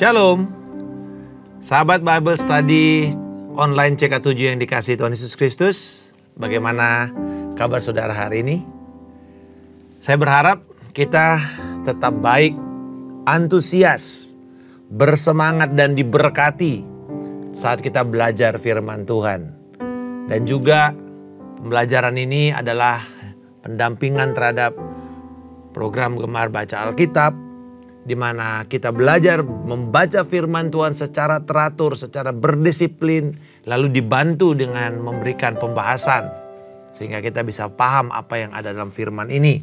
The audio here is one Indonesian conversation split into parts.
Shalom, sahabat Bible Study online CK7 yang dikasihi Tuhan Yesus Kristus. Bagaimana kabar saudara hari ini? Saya berharap kita tetap baik, antusias, bersemangat dan diberkati saat kita belajar firman Tuhan. Dan juga pembelajaran ini adalah pendampingan terhadap program Gemar Baca Alkitab, di mana kita belajar membaca firman Tuhan secara teratur, secara berdisiplin, lalu dibantu dengan memberikan pembahasan sehingga kita bisa paham apa yang ada dalam firman ini.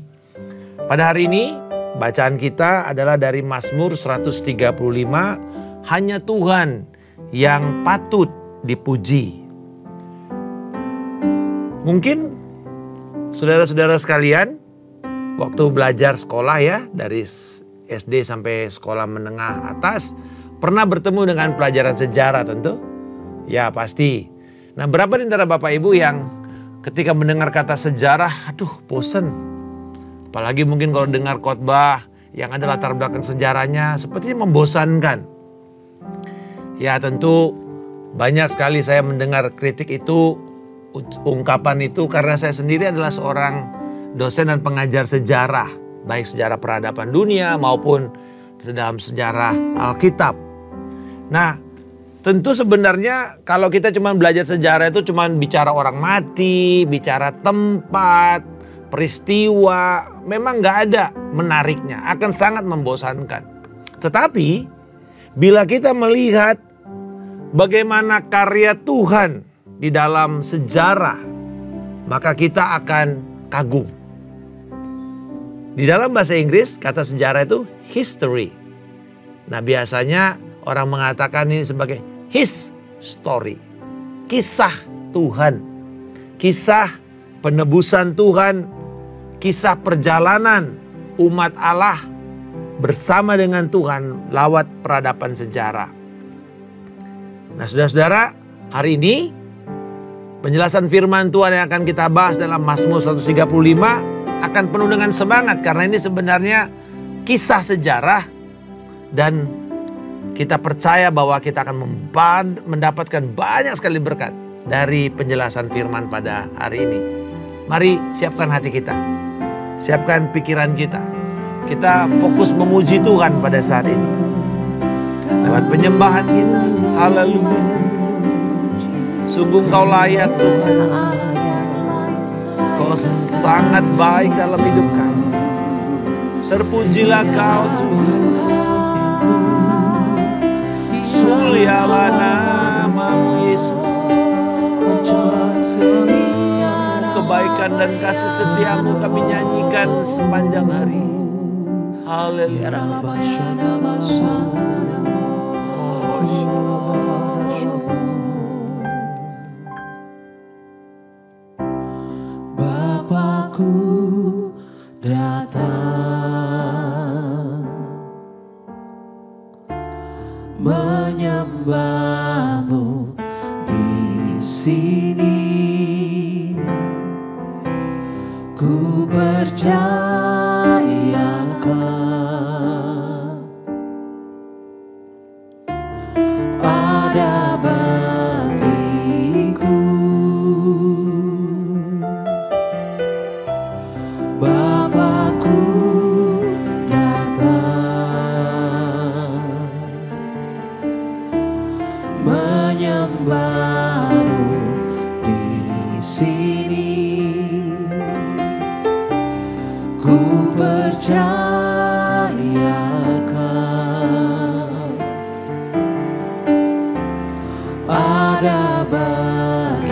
Pada hari ini bacaan kita adalah dari Mazmur 135, hanya Tuhan yang patut dipuji. Mungkin saudara-saudara sekalian waktu belajar sekolah ya, dari SD sampai sekolah menengah atas, pernah bertemu dengan pelajaran sejarah tentu? Ya pasti. Nah, berapa di antara Bapak Ibu yang ketika mendengar kata sejarah, aduh bosen. Apalagi mungkin kalau dengar khotbah yang ada latar belakang sejarahnya sepertinya membosankan. Ya tentu banyak sekali saya mendengar kritik itu, ungkapan itu, karena saya sendiri adalah seorang dosen dan pengajar sejarah. Baik sejarah peradaban dunia maupun dalam sejarah Alkitab. Nah, tentu sebenarnya kalau kita cuma belajar sejarah itu cuma bicara orang mati, bicara tempat, peristiwa, memang nggak ada menariknya, akan sangat membosankan. Tetapi bila kita melihat bagaimana karya Tuhan di dalam sejarah, maka kita akan kagum. Di dalam bahasa Inggris kata sejarah itu history. Nah, biasanya orang mengatakan ini sebagai his story. Kisah Tuhan. Kisah penebusan Tuhan. Kisah perjalanan umat Allah bersama dengan Tuhan lewat peradaban sejarah. Nah, saudara-saudara, hari ini penjelasan firman Tuhan yang akan kita bahas dalam Mazmur 135 akan penuh dengan semangat, karena ini sebenarnya kisah sejarah dan kita percaya bahwa kita akan mendapatkan banyak sekali berkat dari penjelasan firman pada hari ini. Mari siapkan hati kita, siapkan pikiran kita. Kita fokus memuji Tuhan pada saat ini lewat penyembahan kita. Haleluya. Sungguh Engkau layak Tuhan. Kau sangat baik dalam hidup kami. Terpujilah Kau Tuhan. Mulialah nama-Mu Yesus. Kebaikan dan kasih setia-Mu kami nyanyikan sepanjang hari. Haleluya. Bapakku datang menyembah-Mu di sini. Ku percaya Kau ada bagiku. Bapakku datang menyembah-Mu di sini. Ku percaya Kau ada bagiku.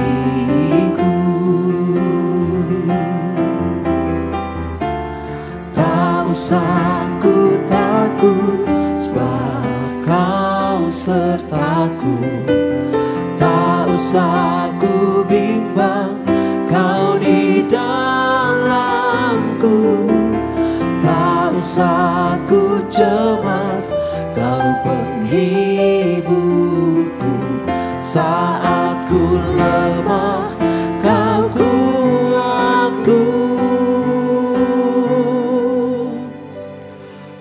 Tak usah ku takut, sebab Kau sertaku. Tak usah ku bimbang, Kau di dalamku. Tak usah ku cemas, Kau penghiburku. Saat ku lemah, Kau kuatku.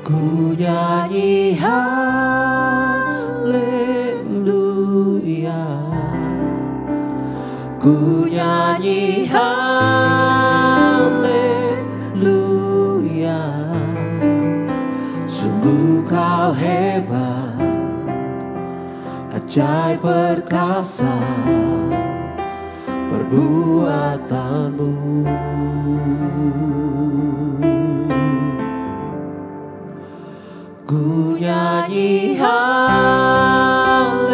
Ku nyanyi haleluya. Ku nyanyi haleluya. Sungguh kau hebat, ajaib perkasa perbuatanmu. Ku nyanyi haleluya.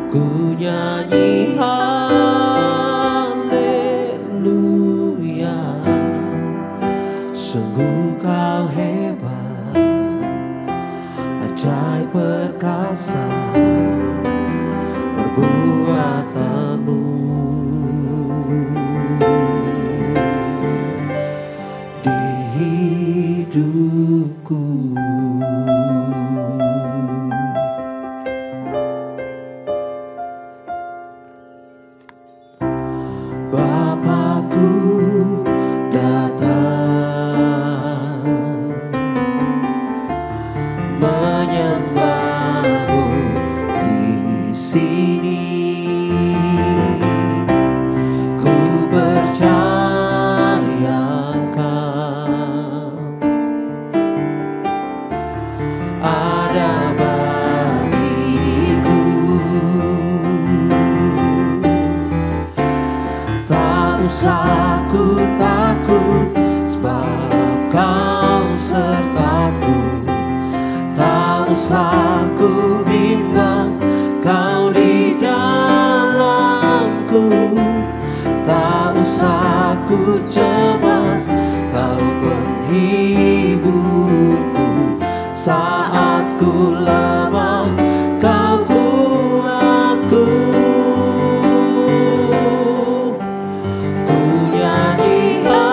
Ku nyanyi haleluya. Sungguh kau hebat, ajaib perkasa perbuatanmu. Di hidupku Bapakku datang menyembahmu di sini. Ku percaya Kau ada bagiku. Tak usah ku takut, sebab Kau sertaku. Tak usah ku bimbang, Kau di dalamku. Tak usah ku cemas, Kau penghiburku. Saat ku lemah, Kau kuatku. Ku nyanyi haleluya.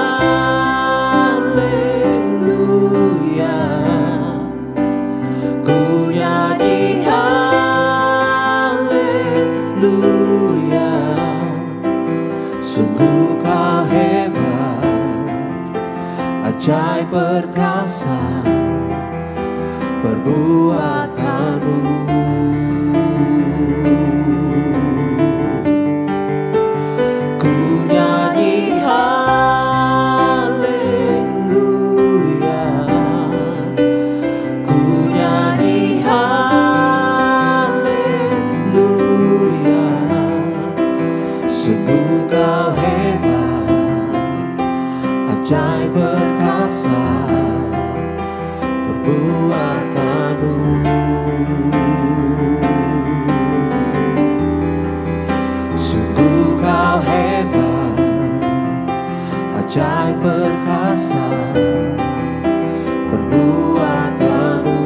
Ku nyanyi haleluya. Sungguh kau hebat, ajaib perkasa perbuatanmu. Ku nyanyi haleluya. Ku nyanyi haleluya. Sungguh kau hebat, ajaib perkasa perbuatanmu. Sungguh kau hebat, ajaib perkasa perbuatanmu.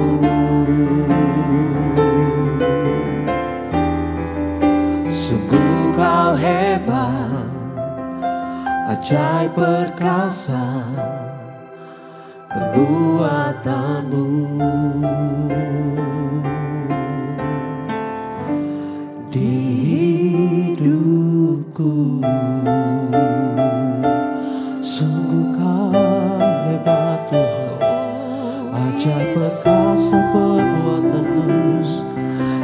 Sungguh kau hebat, ajaib perkasa perbuatanmu. Di hidupku sungguh kau hebat Tuhan, ajaib perkasa perbuatanmu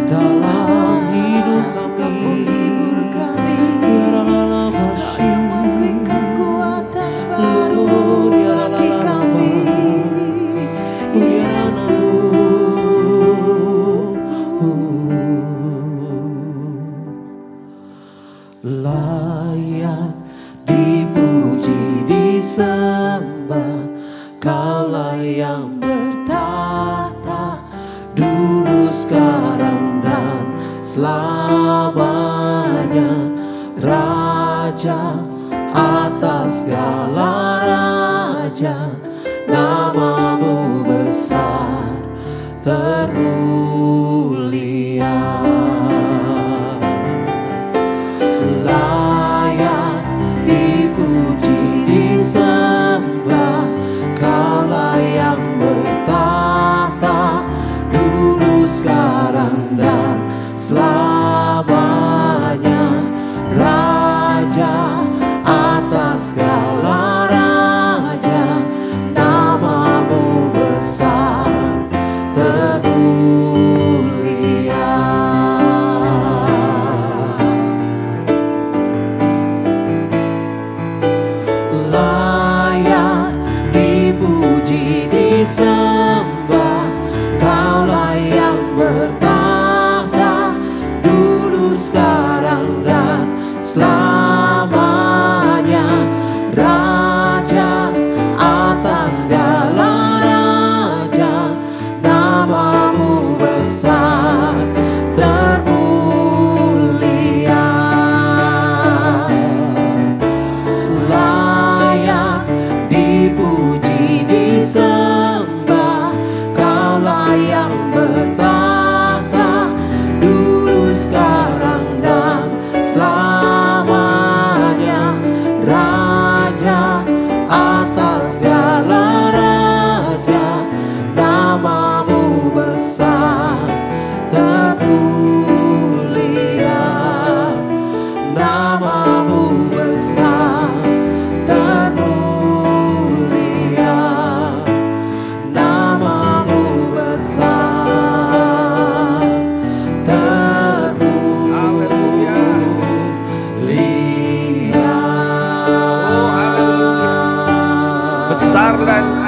dalam hidup kami. Biarlah Kau memberi kekuatan baru bagi kami, Yesus. Layak dipuji, disembah, Kaulah yang bertahta dulu, sekarang, dan selamanya. Raja atas segala raja, namamu besar termulia. Layak dipuji, disembah, Kaulah yang bertahta dulu, sekarang, dan selamanya. Raja atas segala raja, namamu besar termulia.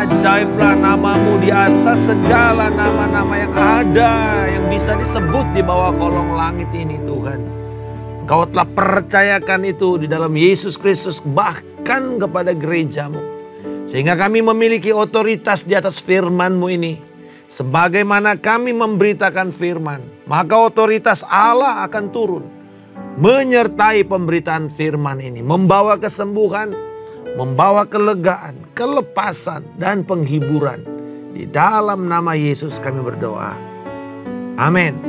ajaiblah namamu di atas segala nama-nama yang ada, yang bisa disebut di bawah kolong langit ini Tuhan. Kau telah percayakan itu di dalam Yesus Kristus, bahkan kepada gerejamu. Sehingga kami memiliki otoritas di atas firman-Mu ini. Sebagaimana kami memberitakan firman, maka otoritas Allah akan turun. Menyertai pemberitaan firman ini, membawa kesembuhan, membawa kelegaan, kelepasan, dan penghiburan. Di dalam nama Yesus kami berdoa. Amin.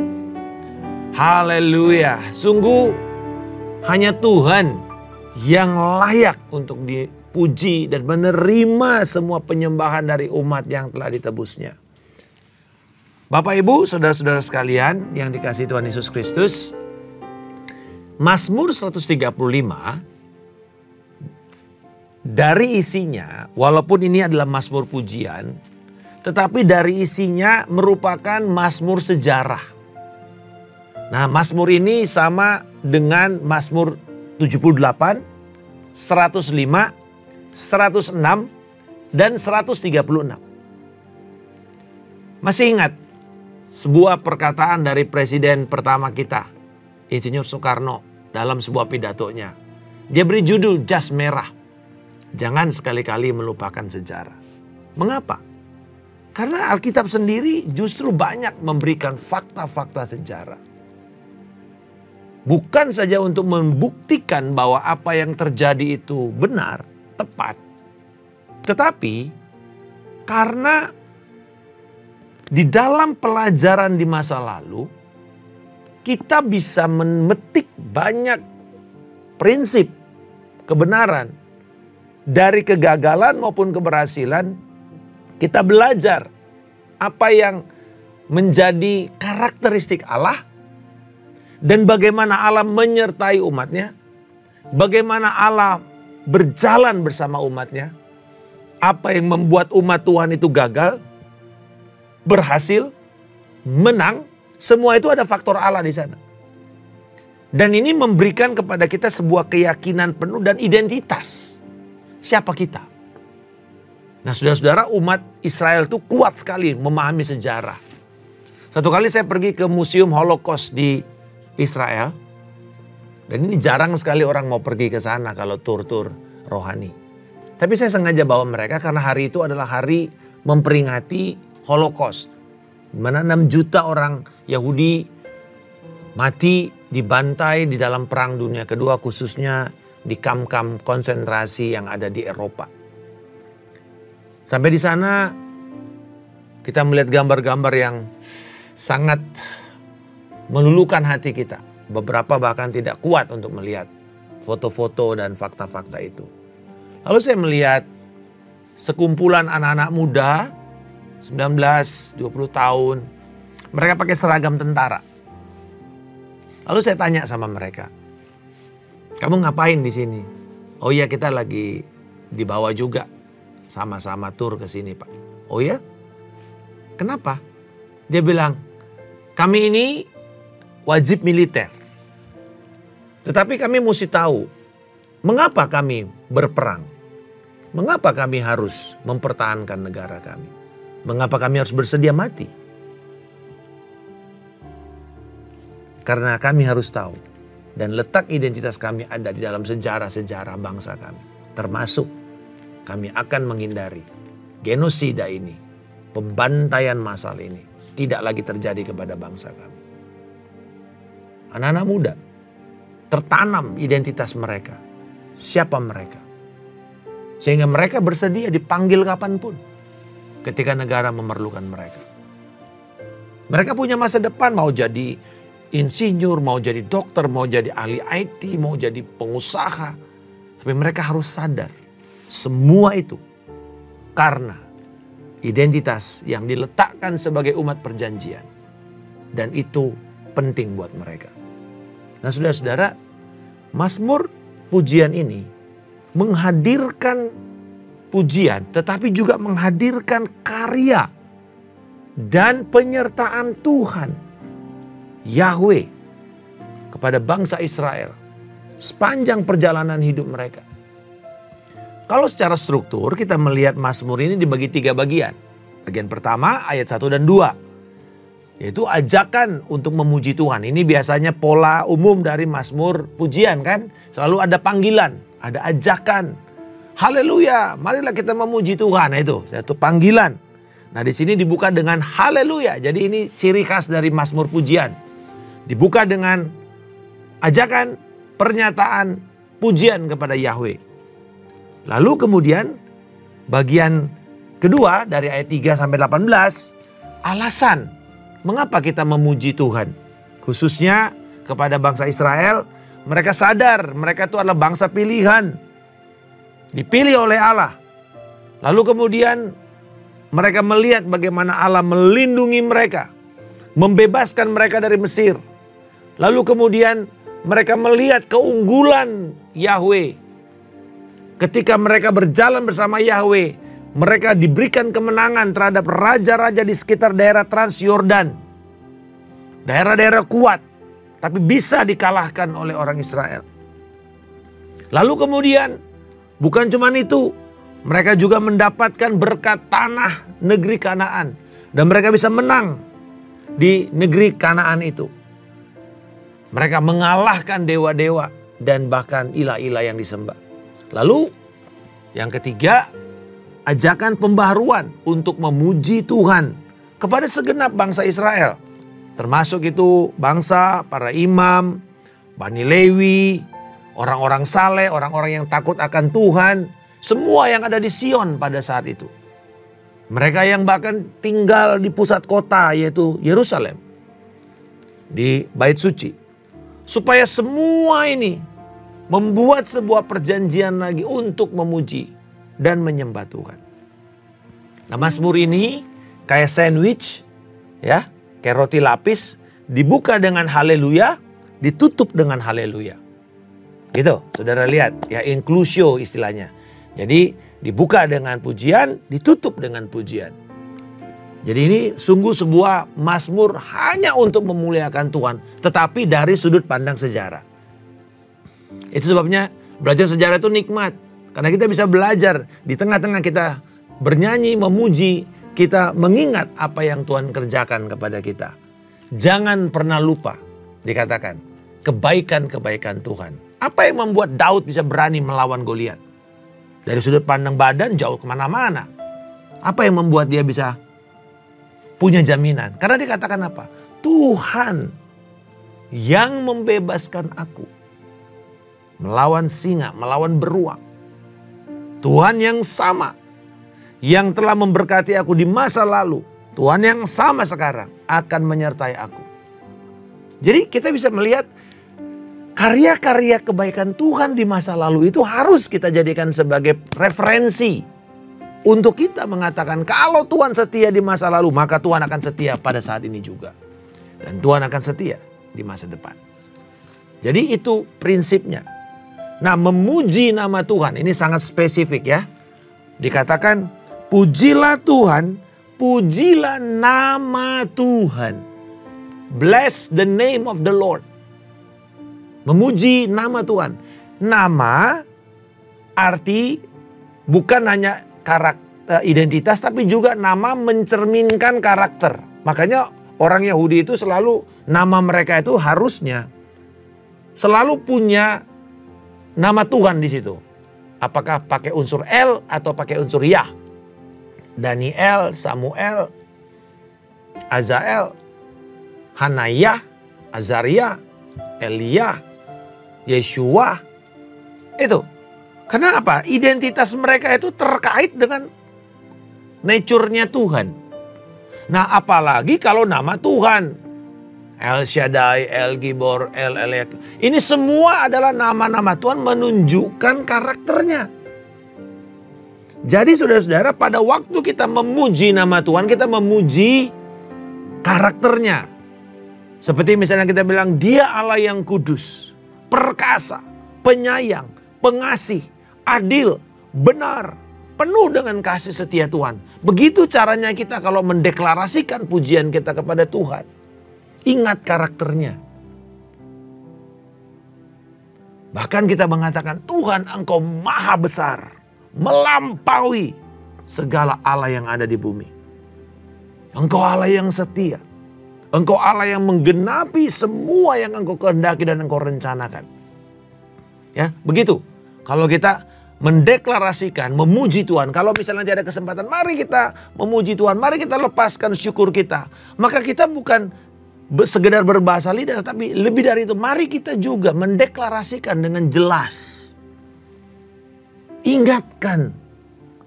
Haleluya. Sungguh hanya Tuhan yang layak untuk dipuji dan menerima semua penyembahan dari umat yang telah ditebusnya. Bapak Ibu, saudara-saudara sekalian yang dikasihi Tuhan Yesus Kristus, Mazmur 135 dari isinya, walaupun ini adalah Mazmur pujian, tetapi dari isinya merupakan Mazmur sejarah. Nah, Mazmur ini sama dengan Mazmur 78, 105, 106, dan 136. Masih ingat sebuah perkataan dari presiden pertama kita, Insinyur Soekarno, dalam sebuah pidatonya. Dia beri judul Jas Merah. Jangan sekali-kali melupakan sejarah. Mengapa? Karena Alkitab sendiri justru banyak memberikan fakta-fakta sejarah. Bukan saja untuk membuktikan bahwa apa yang terjadi itu benar, tepat. Tetapi karena di dalam pelajaran di masa lalu, kita bisa memetik banyak prinsip kebenaran. Dari kegagalan maupun keberhasilan, kita belajar apa yang menjadi karakteristik Allah. Dan bagaimana Allah menyertai umatnya. Bagaimana Allah berjalan bersama umatnya. Apa yang membuat umat Tuhan itu gagal, berhasil, menang. Semua itu ada faktor Allah di sana. Dan ini memberikan kepada kita sebuah keyakinan penuh dan identitas. Siapa kita? Nah, saudara-saudara, umat Israel itu kuat sekali memahami sejarah. Satu kali saya pergi ke Museum Holocaust di Israel. Dan ini jarang sekali orang mau pergi ke sana kalau tur-tur rohani. Tapi saya sengaja bawa mereka karena hari itu adalah hari memperingati Holocaust. Di mana 6 juta orang Yahudi mati dibantai di dalam Perang Dunia Kedua, khususnya di kamp-kamp konsentrasi yang ada di Eropa. Sampai di sana kita melihat gambar-gambar yang sangat meluluhkan hati kita. Beberapa bahkan tidak kuat untuk melihat foto-foto dan fakta-fakta itu. Lalu saya melihat sekumpulan anak-anak muda 19, 20 tahun. Mereka pakai seragam tentara. Lalu saya tanya sama mereka, kamu ngapain di sini? Oh iya, kita lagi dibawa juga. Sama-sama tur ke sini, Pak. Oh ya? Kenapa? Dia bilang, kami ini wajib militer. Tetapi kami mesti tahu, mengapa kami berperang? Mengapa kami harus mempertahankan negara kami? Mengapa kami harus bersedia mati? Karena kami harus tahu dan letak identitas kami ada di dalam sejarah-sejarah bangsa kami. Termasuk kami akan menghindari genosida ini, pembantaian massal ini tidak lagi terjadi kepada bangsa kami. Anak-anak muda, tertanam identitas mereka. Siapa mereka? Sehingga mereka bersedia dipanggil kapanpun ketika negara memerlukan mereka. Mereka punya masa depan, mau jadi insinyur, mau jadi dokter, mau jadi ahli IT, mau jadi pengusaha. Tapi mereka harus sadar semua itu karena identitas yang diletakkan sebagai umat perjanjian. Dan itu penting buat mereka. Nah, saudara-saudara, Mazmur pujian ini menghadirkan pujian, tetapi juga menghadirkan karya dan penyertaan Tuhan Yahweh kepada bangsa Israel sepanjang perjalanan hidup mereka. Kalau secara struktur kita melihat Mazmur ini dibagi 3 bagian. Bagian pertama ayat 1 dan 2. Yaitu ajakan untuk memuji Tuhan. Ini biasanya pola umum dari Mazmur pujian kan. Selalu ada panggilan, ada ajakan. Haleluya, marilah kita memuji Tuhan. Nah, itu satu panggilan. Nah, di sini dibuka dengan haleluya. Jadi ini ciri khas dari Mazmur pujian. Dibuka dengan ajakan, pernyataan, pujian kepada Yahweh. Lalu kemudian bagian kedua dari ayat 3 sampai 18, alasan mengapa kita memuji Tuhan. Khususnya kepada bangsa Israel, mereka sadar mereka itu adalah bangsa pilihan. Dipilih oleh Allah. Lalu kemudian mereka melihat bagaimana Allah melindungi mereka. Membebaskan mereka dari Mesir. Lalu kemudian mereka melihat keunggulan Yahweh. Ketika mereka berjalan bersama Yahweh, mereka diberikan kemenangan terhadap raja-raja di sekitar daerah Transyordan. Daerah-daerah kuat, tapi bisa dikalahkan oleh orang Israel. Lalu kemudian, bukan cuma itu, mereka juga mendapatkan berkat tanah negeri Kanaan. Dan mereka bisa menang di negeri Kanaan itu. Mereka mengalahkan dewa-dewa dan bahkan ilah-ilah yang disembah. Lalu yang ketiga, ajakan pembaharuan untuk memuji Tuhan kepada segenap bangsa Israel. Termasuk itu bangsa, para imam, Bani Lewi, orang-orang saleh, orang-orang yang takut akan Tuhan. Semua yang ada di Sion pada saat itu. Mereka yang bahkan tinggal di pusat kota yaitu Yerusalem. Di Bait Suci. Supaya semua ini membuat sebuah perjanjian lagi untuk memuji dan menyembah Tuhan. Nah, Mazmur ini kayak sandwich, ya, kayak roti lapis, dibuka dengan haleluya, ditutup dengan haleluya. Gitu, saudara lihat, ya, inclusio istilahnya. Jadi dibuka dengan pujian, ditutup dengan pujian. Jadi ini sungguh sebuah Mazmur hanya untuk memuliakan Tuhan, tetapi dari sudut pandang sejarah. Itu sebabnya belajar sejarah itu nikmat. Karena kita bisa belajar di tengah-tengah kita bernyanyi, memuji, kita mengingat apa yang Tuhan kerjakan kepada kita. Jangan pernah lupa, dikatakan, kebaikan-kebaikan Tuhan. Apa yang membuat Daud bisa berani melawan Goliat? Dari sudut pandang badan jauh kemana-mana. Apa yang membuat dia bisa punya jaminan? Karena dikatakan apa? Tuhan yang membebaskan aku. Melawan singa, melawan beruang. Tuhan yang sama. Yang telah memberkati aku di masa lalu. Tuhan yang sama sekarang akan menyertai aku. Jadi kita bisa melihat karya-karya kebaikan Tuhan di masa lalu itu harus kita jadikan sebagai referensi. Untuk kita mengatakan kalau Tuhan setia di masa lalu, maka Tuhan akan setia pada saat ini juga. Dan Tuhan akan setia di masa depan. Jadi itu prinsipnya. Nah, memuji nama Tuhan ini sangat spesifik ya. Dikatakan pujilah Tuhan, pujilah nama Tuhan. Bless the name of the Lord. Memuji nama Tuhan. Nama arti bukan hanya karakter identitas, tapi juga nama mencerminkan karakter. Makanya orang Yahudi itu selalu nama mereka itu harusnya selalu punya nama Tuhan di situ. Apakah pakai unsur El atau pakai unsur Yah? Daniel, Samuel, Azael, Hanayah, Azaria, Elia, Yeshua. Itu. Karena apa? Identitas mereka itu terkait dengan nature-nya Tuhan. Nah, apalagi kalau nama Tuhan. El Shaddai, El Gibor, El Elek. Ini semua adalah nama-nama Tuhan menunjukkan karakternya. Jadi saudara-saudara, pada waktu kita memuji nama Tuhan, kita memuji karakternya. Seperti misalnya kita bilang, dia Allah yang kudus, perkasa, penyayang, pengasih, adil, benar, penuh dengan kasih setia Tuhan. Begitu caranya kita kalau mendeklarasikan pujian kita kepada Tuhan. Ingat karakternya. Bahkan kita mengatakan, Tuhan engkau maha besar, melampaui segala Allah yang ada di bumi. Engkau Allah yang setia. Engkau Allah yang menggenapi semua yang engkau kehendaki dan engkau rencanakan. Ya, begitu. Kalau kita mendeklarasikan, memuji Tuhan. Kalau misalnya nanti ada kesempatan, mari kita memuji Tuhan. Mari kita lepaskan syukur kita. Maka kita bukan sekedar berbahasa lidah, tapi lebih dari itu. Mari kita juga mendeklarasikan dengan jelas. Ingatkan,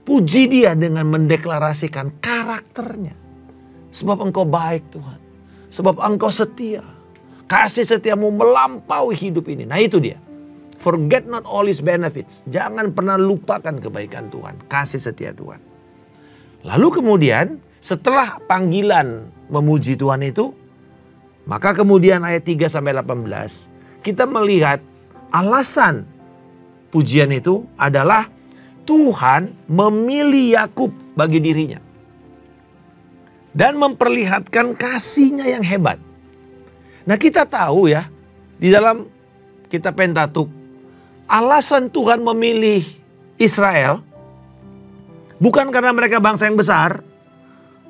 puji Dia dengan mendeklarasikan karakternya. Sebab engkau baik Tuhan. Sebab engkau setia. Kasih setiamu melampaui hidup ini. Nah itu dia. Forget not all his benefits. Jangan pernah lupakan kebaikan Tuhan. Kasih setia Tuhan. Lalu kemudian setelah panggilan memuji Tuhan itu. Maka kemudian ayat 3-18. Kita melihat alasan pujian itu adalah Tuhan memilih Yakub bagi dirinya. Dan memperlihatkan kasihnya yang hebat. Nah kita tahu ya. Di dalam kitab Pentatuk. Alasan Tuhan memilih Israel bukan karena mereka bangsa yang besar,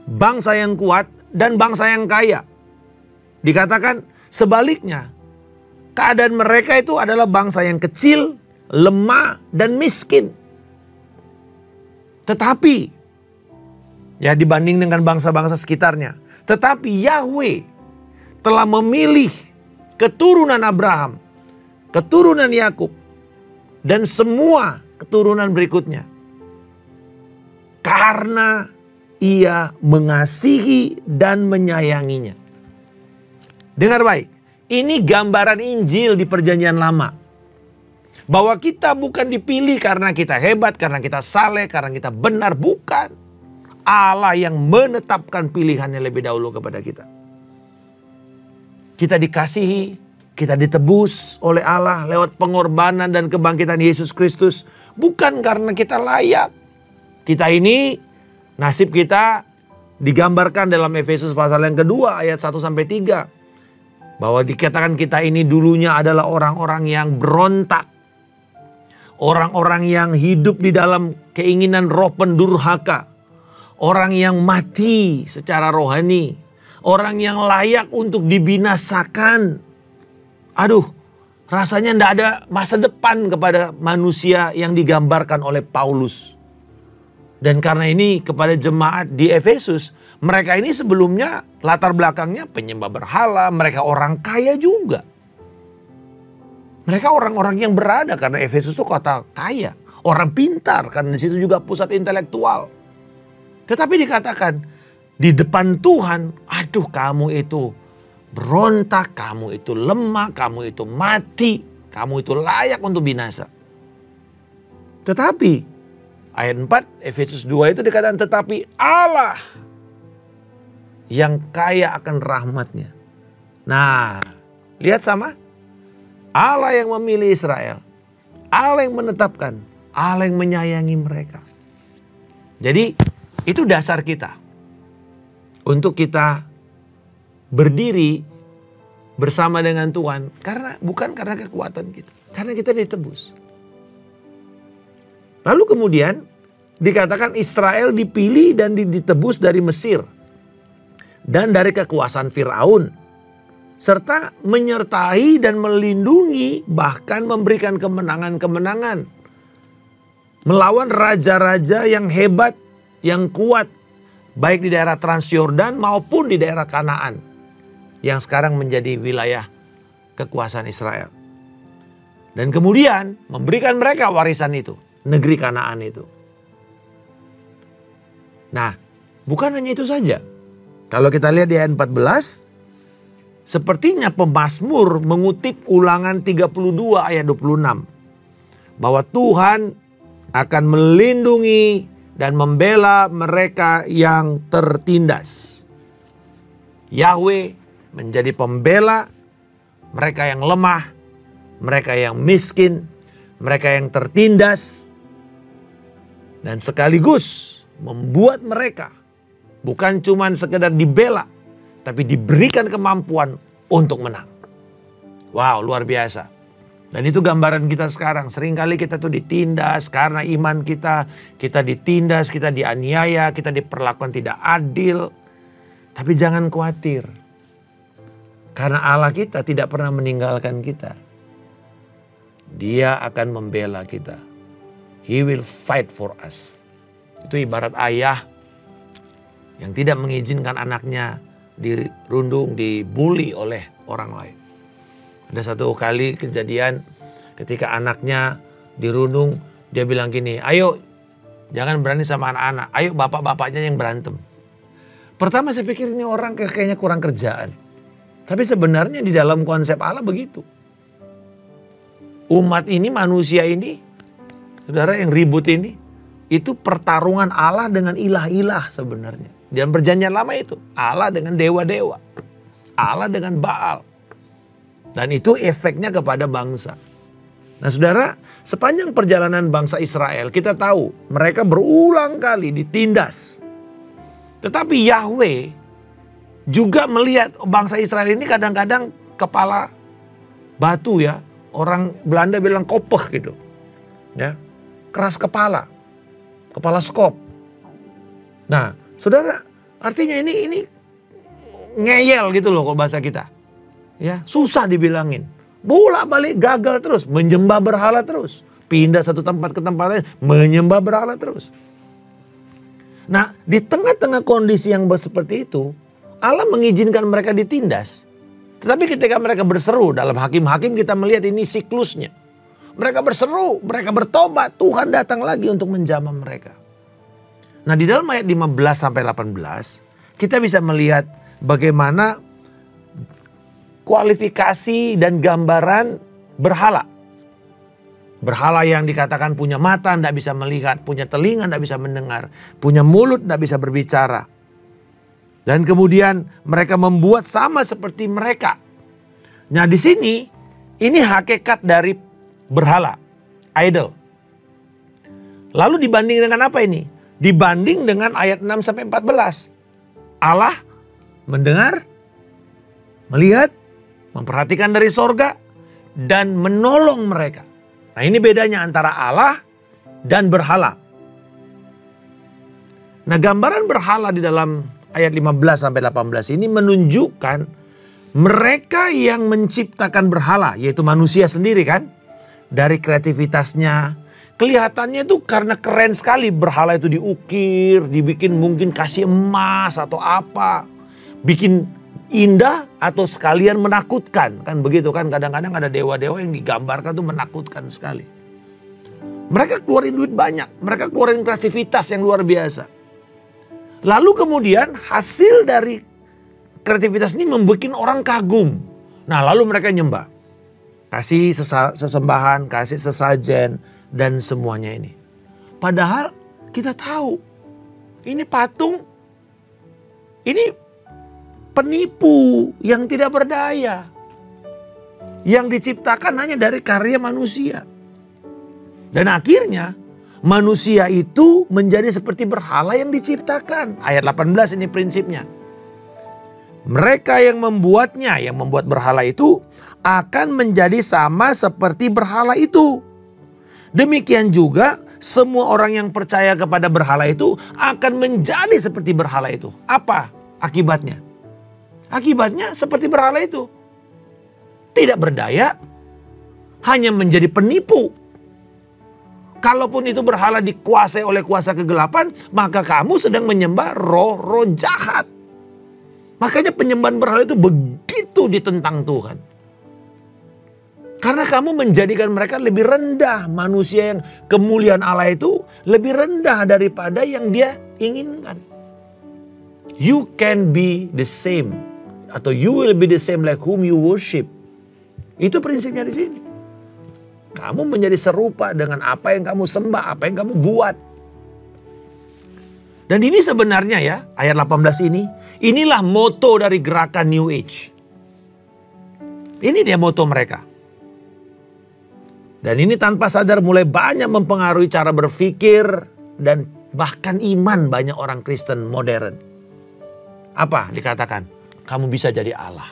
bangsa yang kuat, dan bangsa yang kaya. Dikatakan sebaliknya, keadaan mereka itu adalah bangsa yang kecil, lemah, dan miskin. Tetapi, ya dibanding dengan bangsa-bangsa sekitarnya, tetapi Yahweh telah memilih keturunan Abraham, keturunan Yakub, dan semua keturunan berikutnya. Karena Ia mengasihi dan menyayanginya. Dengar baik. Ini gambaran Injil di Perjanjian Lama. Bahwa kita bukan dipilih karena kita hebat, karena kita saleh, karena kita benar. Bukan. Allah yang menetapkan pilihannya lebih dahulu kepada kita. Kita dikasihi. Kita ditebus oleh Allah lewat pengorbanan dan kebangkitan Yesus Kristus. Bukan karena kita layak. Kita ini, nasib kita digambarkan dalam Efesus pasal yang kedua ayat 1-3. Bahwa dikatakan kita ini dulunya adalah orang-orang yang berontak. Orang-orang yang hidup di dalam keinginan roh pendurhaka. Orang yang mati secara rohani. Orang yang layak untuk dibinasakan. Aduh, rasanya tidak ada masa depan kepada manusia yang digambarkan oleh Paulus. Dan karena ini kepada jemaat di Efesus, mereka ini sebelumnya latar belakangnya penyembah berhala, mereka orang kaya juga. Mereka orang-orang yang berada karena Efesus itu kota kaya, orang pintar karena di situ juga pusat intelektual. Tetapi dikatakan di depan Tuhan, aduh kamu itu berontak, kamu itu lemah, kamu itu mati, kamu itu layak untuk binasa. Tetapi ayat 4 Efesus 2 itu dikatakan tetapi Allah yang kaya akan rahmatnya. Nah, lihat sama. Allah yang memilih Israel. Allah yang menetapkan. Allah yang menyayangi mereka. Jadi itu dasar kita. Untuk kita berdiri bersama dengan Tuhan karena bukan karena kekuatan kita, karena kita ditebus. Lalu kemudian dikatakan Israel dipilih dan ditebus dari Mesir dan dari kekuasaan Firaun serta menyertai dan melindungi bahkan memberikan kemenangan-kemenangan melawan raja-raja yang hebat, yang kuat baik di daerah Transyordan maupun di daerah Kanaan. Yang sekarang menjadi wilayah kekuasaan Israel. Dan kemudian memberikan mereka warisan itu. Negeri Kanaan itu. Nah, bukan hanya itu saja. Kalau kita lihat di ayat 14. Sepertinya pemazmur mengutip Ulangan 32 ayat 26. Bahwa Tuhan akan melindungi dan membela mereka yang tertindas. Yahweh menjadi pembela mereka yang lemah, mereka yang miskin, mereka yang tertindas. Dan sekaligus membuat mereka bukan cuma sekedar dibela, tapi diberikan kemampuan untuk menang. Wow, luar biasa. Dan itu gambaran kita sekarang. Seringkali kita tuh ditindas karena iman kita. Kita ditindas, kita dianiaya, kita diperlakukan tidak adil. Tapi jangan khawatir. Karena Allah kita tidak pernah meninggalkan kita. Dia akan membela kita. He will fight for us. Itu ibarat ayah yang tidak mengizinkan anaknya dirundung, dibully oleh orang lain. Ada satu kali kejadian ketika anaknya dirundung, dia bilang gini, ayo jangan berani sama anak-anak, ayo bapak-bapaknya yang berantem. Pertama saya pikir ini orang kayaknya kurang kerjaan. Tapi sebenarnya di dalam konsep Allah begitu. Umat ini, manusia ini, saudara yang ribut ini, itu pertarungan Allah dengan ilah-ilah sebenarnya. Dalam perjanjian lama itu, Allah dengan dewa-dewa, Allah dengan Baal. Dan itu efeknya kepada bangsa. Nah saudara, sepanjang perjalanan bangsa Israel kita tahu mereka berulang kali ditindas. Tetapi Yahweh juga melihat bangsa Israel ini kadang-kadang kepala batu ya. Orang Belanda bilang kopeh gitu. Ya, keras kepala. Kepala skop. Nah saudara, artinya ini ngeyel gitu loh kalau bahasa kita. Ya, susah dibilangin. Bolak-balik gagal terus, menyembah berhala terus. Pindah satu tempat ke tempat lain, menyembah berhala terus. Nah, di tengah-tengah kondisi yang seperti itu, Allah mengizinkan mereka ditindas. Tetapi ketika mereka berseru, dalam Hakim-Hakim kita melihat ini siklusnya. Mereka berseru, mereka bertobat, Tuhan datang lagi untuk menjamah mereka. Nah, di dalam ayat 15 sampai 18, kita bisa melihat bagaimana kualifikasi dan gambaran berhala. Berhala yang dikatakan punya mata tidak bisa melihat, punya telinga tidak bisa mendengar, punya mulut tidak bisa berbicara. Dan kemudian mereka membuat sama seperti mereka. Nah di sini, ini hakikat dari berhala, idol. Lalu dibanding dengan apa ini? Dibanding dengan ayat 6 sampai 14. Allah mendengar, melihat, memperhatikan dari sorga, dan menolong mereka. Nah ini bedanya antara Allah dan berhala. Nah gambaran berhala di dalam ayat 15 sampai 18 ini menunjukkan mereka yang menciptakan berhala, yaitu manusia sendiri kan. Dari kreativitasnya, kelihatannya itu karena keren sekali berhala itu diukir, dibikin mungkin kasih emas atau apa. Bikin indah atau sekalian menakutkan. Kan begitu kan, kadang-kadang ada dewa-dewa yang digambarkan tuh menakutkan sekali. Mereka keluarin duit banyak, mereka keluarin kreativitas yang luar biasa. Lalu kemudian hasil dari kreativitas ini membuat orang kagum. Nah lalu mereka nyembah. Kasih sesembahan, kasih sesajen dan semuanya ini. Padahal kita tahu ini patung, ini penipu yang tidak berdaya. Yang diciptakan hanya dari karya manusia. Dan akhirnya manusia itu menjadi seperti berhala yang diciptakan. Ayat 18 ini prinsipnya. Mereka yang membuatnya, yang membuat berhala itu akan menjadi sama seperti berhala itu. Demikian juga semua orang yang percaya kepada berhala itu akan menjadi seperti berhala itu. Apa akibatnya? Akibatnya seperti berhala itu. Tidak berdaya, hanya menjadi penipu. Kalaupun itu berhala dikuasai oleh kuasa kegelapan, maka kamu sedang menyembah roh-roh jahat. Makanya penyembahan berhala itu begitu ditentang Tuhan. Karena kamu menjadikan mereka lebih rendah. Manusia yang kemuliaan Allah itu lebih rendah daripada yang dia inginkan. You can be the same. Atau you will be the same like whom you worship. Itu prinsipnya di sini. Kamu menjadi serupa dengan apa yang kamu sembah, apa yang kamu buat. Dan ini sebenarnya ya, ayat 18 ini, inilah moto dari gerakan New Age. Ini dia moto mereka. Dan ini tanpa sadar mulai banyak mempengaruhi cara berpikir dan bahkan iman banyak orang Kristen modern. Apa dikatakan? Kamu bisa jadi Allah.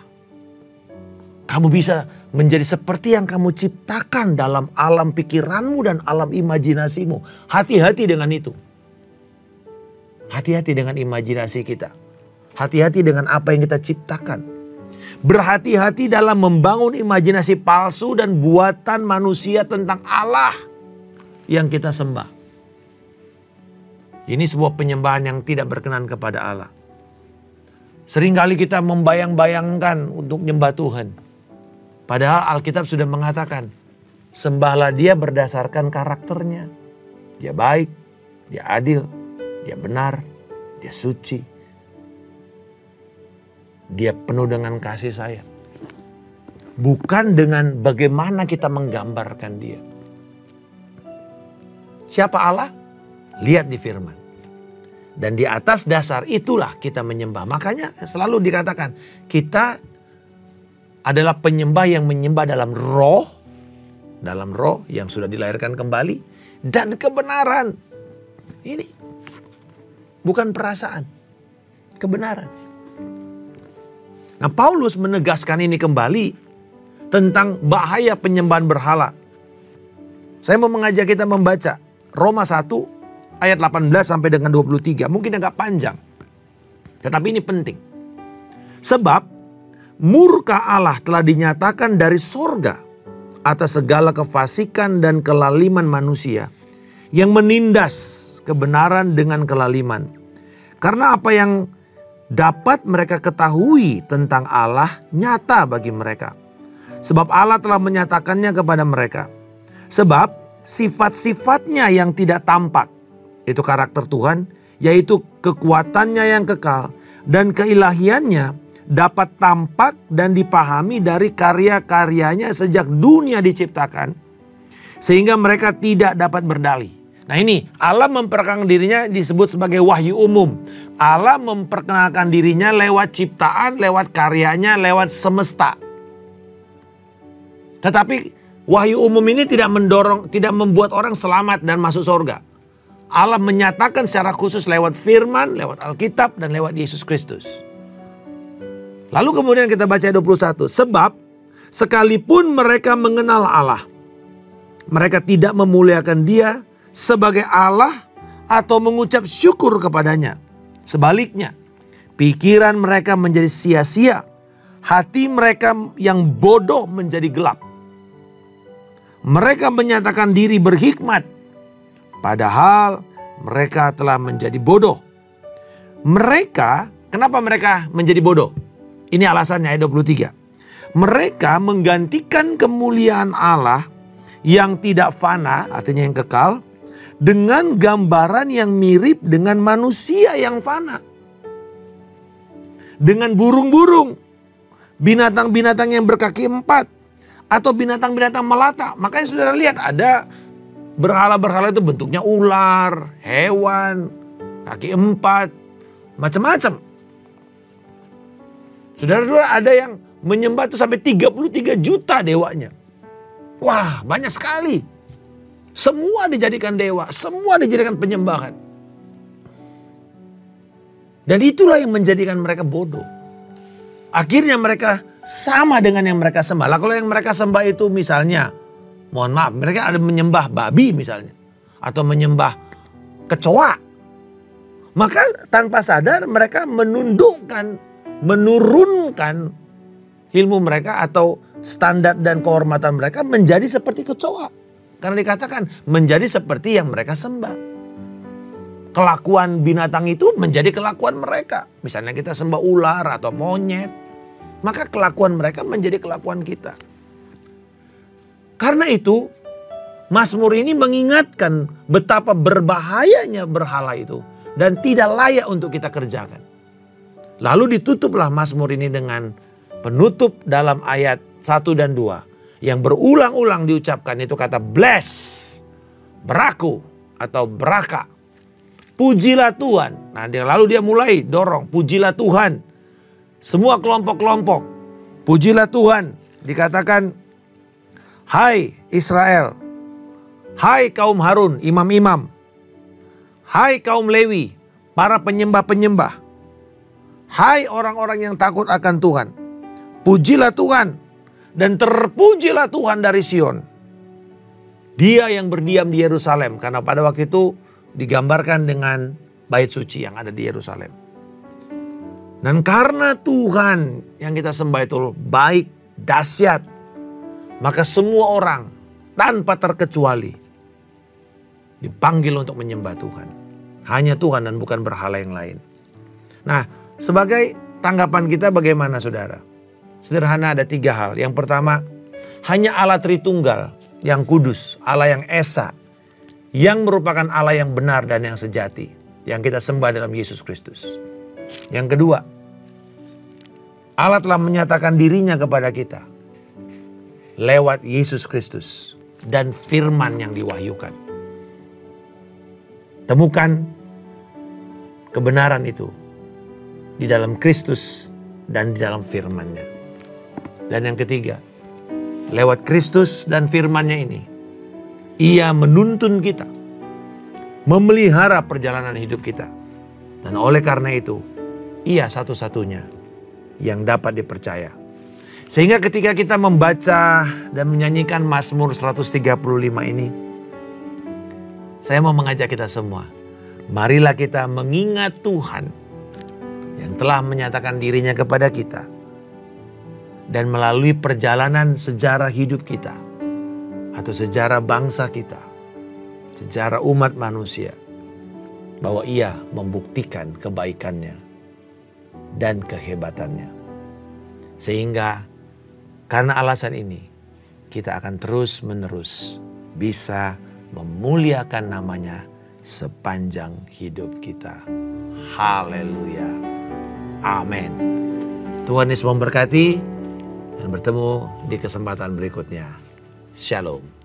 Kamu bisa menjadi seperti yang kamu ciptakan dalam alam pikiranmu dan alam imajinasimu. Hati-hati dengan itu. Hati-hati dengan imajinasi kita. Hati-hati dengan apa yang kita ciptakan. Berhati-hati dalam membangun imajinasi palsu dan buatan manusia tentang Allah yang kita sembah. Ini sebuah penyembahan yang tidak berkenan kepada Allah. Seringkali kita membayang-bayangkan untuk nyembah Tuhan. Padahal Alkitab sudah mengatakan, sembahlah Dia berdasarkan karakternya. Dia baik, Dia adil, Dia benar, Dia suci. Dia penuh dengan kasih sayang. Bukan dengan bagaimana kita menggambarkan Dia. Siapa Allah? Lihat di firman. Dan di atas dasar itulah kita menyembah. Makanya selalu dikatakan kita adalah penyembah yang menyembah dalam roh yang sudah dilahirkan kembali dan kebenaran. Ini bukan perasaan, kebenaran. Nah, Paulus menegaskan ini kembali tentang bahaya penyembahan berhala. Saya mau mengajak kita membaca Roma 1 ayat 18 sampai dengan 23. Mungkin agak panjang, tetapi ini penting. Sebab murka Allah telah dinyatakan dari sorga atas segala kefasikan dan kelaliman manusia yang menindas kebenaran dengan kelaliman. Karena apa yang dapat mereka ketahui tentang Allah nyata bagi mereka. Sebab Allah telah menyatakannya kepada mereka. Sebab sifat-sifatnya yang tidak tampak, itu karakter Tuhan, yaitu kekuatannya yang kekal dan keilahiannya dapat tampak dan dipahami dari karya-karyanya sejak dunia diciptakan. Sehingga mereka tidak dapat berdalih. Nah ini Allah memperkenalkan dirinya disebut sebagai wahyu umum. Allah memperkenalkan dirinya lewat ciptaan, lewat karyanya, lewat semesta. Tetapi wahyu umum ini tidak membuat orang selamat dan masuk surga. Allah menyatakan secara khusus lewat firman, lewat Alkitab, dan lewat Yesus Kristus. Lalu kemudian kita baca 21. Sebab sekalipun mereka mengenal Allah, mereka tidak memuliakan Dia sebagai Allah atau mengucap syukur kepadanya. Sebaliknya, pikiran mereka menjadi sia-sia, hati mereka yang bodoh menjadi gelap. Mereka menyatakan diri berhikmat, padahal mereka telah menjadi bodoh. Kenapa mereka menjadi bodoh? Ini alasannya ayat 23. Mereka menggantikan kemuliaan Allah yang tidak fana, artinya yang kekal, dengan gambaran yang mirip dengan manusia yang fana. Dengan burung-burung, binatang-binatang yang berkaki 4, atau binatang-binatang melata. Makanya saudara lihat ada berhala-berhala itu bentuknya ular, hewan, kaki 4, macam-macam. Saudara-saudara ada yang menyembah itu sampai 33 juta dewanya. Wah, banyak sekali. Semua dijadikan dewa, semua dijadikan penyembahan. Dan itulah yang menjadikan mereka bodoh. Akhirnya mereka sama dengan yang mereka sembah. Lah kalau yang mereka sembah itu misalnya, mohon maaf, mereka ada menyembah babi misalnya. Atau menyembah kecoa. Maka tanpa sadar mereka menurunkan ilmu mereka atau standar dan kehormatan mereka menjadi seperti kecoa. Karena dikatakan menjadi seperti yang mereka sembah. Kelakuan binatang itu menjadi kelakuan mereka. Misalnya kita sembah ular atau monyet. Maka kelakuan mereka menjadi kelakuan kita. Karena itu Mazmur ini mengingatkan betapa berbahayanya berhala itu. Dan tidak layak untuk kita kerjakan. Lalu ditutuplah Mazmur ini dengan penutup dalam ayat 1 dan 2. Yang berulang-ulang diucapkan itu kata bless, beraku atau beraka. Pujilah Tuhan. Nah, lalu dia mulai dorong, pujilah Tuhan. Semua kelompok-kelompok, pujilah Tuhan. Dikatakan, hai Israel, hai kaum Harun, imam-imam. Hai kaum Lewi, para penyembah-penyembah. Hai orang-orang yang takut akan Tuhan. Pujilah Tuhan. Dan terpujilah Tuhan dari Sion. Dia yang berdiam di Yerusalem. Karena pada waktu itu digambarkan dengan bait suci yang ada di Yerusalem. Dan karena Tuhan yang kita sembah itu baik, dahsyat, maka semua orang tanpa terkecuali dipanggil untuk menyembah Tuhan. Hanya Tuhan dan bukan berhala yang lain. Nah, sebagai tanggapan kita bagaimana saudara? Sederhana ada 3 hal. Yang pertama, hanya Allah Tritunggal yang kudus, Allah yang esa, yang merupakan Allah yang benar dan yang sejati, yang kita sembah dalam Yesus Kristus. Yang kedua, Allah telah menyatakan dirinya kepada kita lewat Yesus Kristus dan firman yang diwahyukan. Temukan kebenaran itu di dalam Kristus dan di dalam firman-Nya. Dan yang ketiga, lewat Kristus dan firman-Nya ini, Ia menuntun kita, memelihara perjalanan hidup kita. Dan oleh karena itu, Ia satu-satunya yang dapat dipercaya. Sehingga ketika kita membaca dan menyanyikan Mazmur 135 ini, saya mau mengajak kita semua, marilah kita mengingat Tuhan yang telah menyatakan dirinya kepada kita. Dan melalui perjalanan sejarah hidup kita, atau sejarah bangsa kita, sejarah umat manusia, bahwa Ia membuktikan kebaikannya dan kehebatannya. Sehingga karena alasan ini, kita akan terus-menerus bisa memuliakan namanya sepanjang hidup kita. Haleluya. Amin. Tuhan Yesus memberkati dan bertemu di kesempatan berikutnya. Shalom.